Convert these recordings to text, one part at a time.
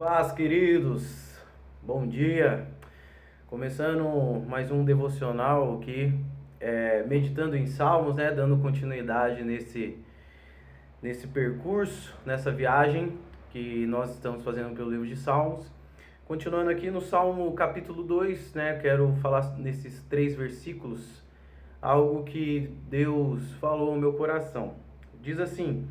Paz, queridos, bom dia. Começando mais um devocional aqui, meditando em Salmos, né? Dando continuidade nesse percurso, nessa viagem que nós estamos fazendo pelo livro de Salmos. Continuando aqui no Salmo capítulo 2, né? Quero falar nesses 3 versículos algo que Deus falou ao meu coração. Diz assim: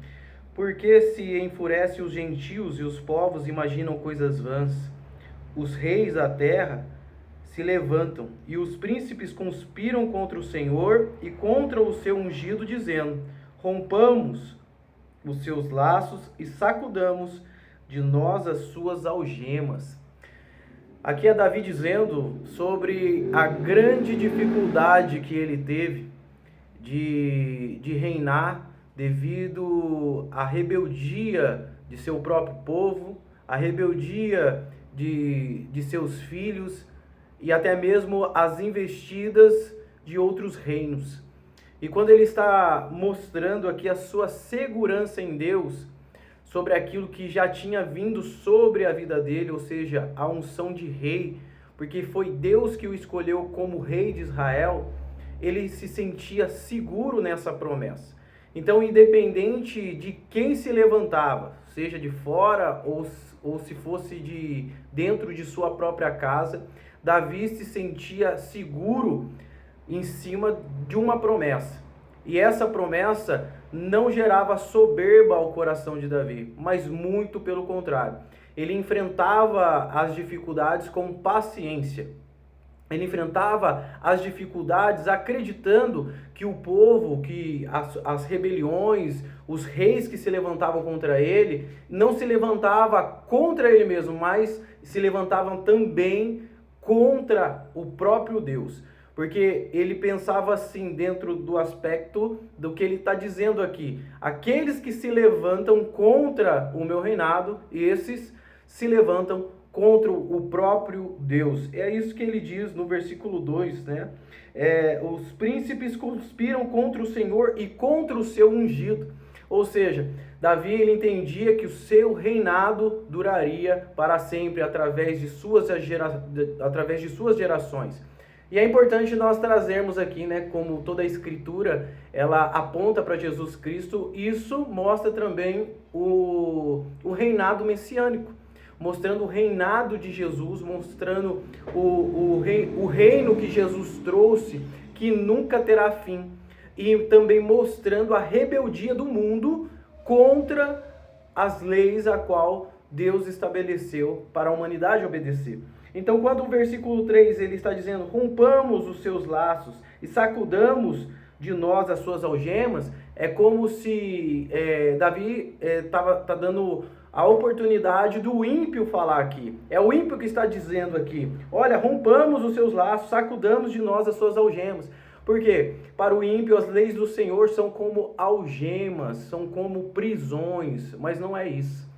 porque se enfurece os gentios e os povos imaginam coisas vãs. Os reis da terra se levantam e os príncipes conspiram contra o Senhor e contra o seu ungido, dizendo: rompamos os seus laços e sacudamos de nós as suas algemas. Aqui é Davi dizendo sobre a grande dificuldade que ele teve de reinar devido à rebeldia de seu próprio povo, à rebeldia de seus filhos e até mesmo as investidas de outros reinos. E quando ele está mostrando aqui a sua segurança em Deus, sobre aquilo que já tinha vindo sobre a vida dele, ou seja, a unção de rei, porque foi Deus que o escolheu como rei de Israel, ele se sentia seguro nessa promessa. Então, independente de quem se levantava, seja de fora ou se fosse de dentro de sua própria casa, Davi se sentia seguro em cima de uma promessa. E essa promessa não gerava soberba ao coração de Davi, mas muito pelo contrário. Ele enfrentava as dificuldades com paciência. Ele enfrentava as dificuldades acreditando que o povo, que as rebeliões, os reis que se levantavam contra ele, não se levantava contra ele mesmo, mas se levantavam também contra o próprio Deus. Porque ele pensava assim dentro do aspecto do que ele está dizendo aqui. Aqueles que se levantam contra o meu reinado, esses se levantam contra o próprio Deus. É isso que ele diz no versículo 2, né? Os príncipes conspiram contra o Senhor e contra o seu ungido. Ou seja, Davi ele entendia que o seu reinado duraria para sempre através de suas gerações. E é importante nós trazermos aqui, né, como toda a escritura, ela aponta para Jesus Cristo, isso mostra também o reinado messiânico, mostrando o reinado de Jesus, mostrando o reino que Jesus trouxe, que nunca terá fim, e também mostrando a rebeldia do mundo contra as leis a qual Deus estabeleceu para a humanidade obedecer. Então, quando o versículo 3 ele está dizendo: rompamos os seus laços e sacudamos de nós as suas algemas, é como se Davi tá dando a oportunidade do ímpio falar aqui. É o ímpio que está dizendo aqui: olha, rompamos os seus laços, sacudamos de nós as suas algemas. Por quê? Para o ímpio, as leis do Senhor são como algemas, são como prisões, mas não é isso.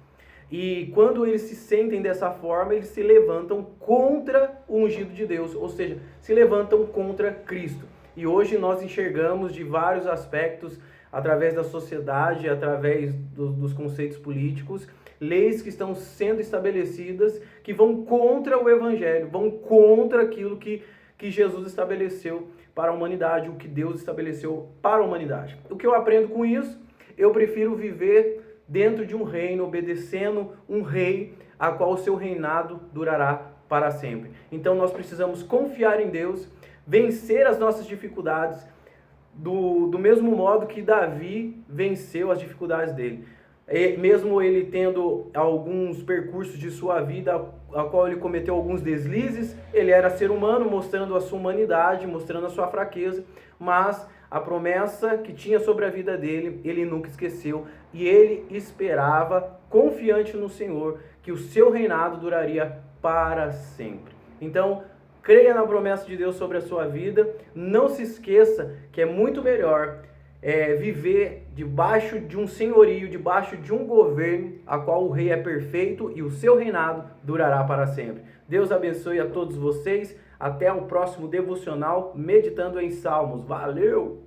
E quando eles se sentem dessa forma, eles se levantam contra o ungido de Deus, ou seja, se levantam contra Cristo. E hoje nós enxergamos de vários aspectos, através da sociedade, através dos conceitos políticos, leis que estão sendo estabelecidas que vão contra o Evangelho, vão contra aquilo que Jesus estabeleceu para a humanidade, o que Deus estabeleceu para a humanidade. O que eu aprendo com isso? Eu prefiro viver dentro de um reino, obedecendo um rei, a qual o seu reinado durará para sempre. Então nós precisamos confiar em Deus, vencer as nossas dificuldades, do mesmo modo que Davi venceu as dificuldades dele. Mesmo ele tendo alguns percursos de sua vida, a qual ele cometeu alguns deslizes, ele era ser humano, mostrando a sua humanidade, mostrando a sua fraqueza, mas a promessa que tinha sobre a vida dele, ele nunca esqueceu, e ele esperava, confiante no Senhor, que o seu reinado duraria para sempre. Então, creia na promessa de Deus sobre a sua vida, não se esqueça que é muito melhor viver debaixo de um senhorio, debaixo de um governo, a qual o rei é perfeito e o seu reinado durará para sempre. Deus abençoe a todos vocês, até o próximo devocional Meditando em Salmos. Valeu!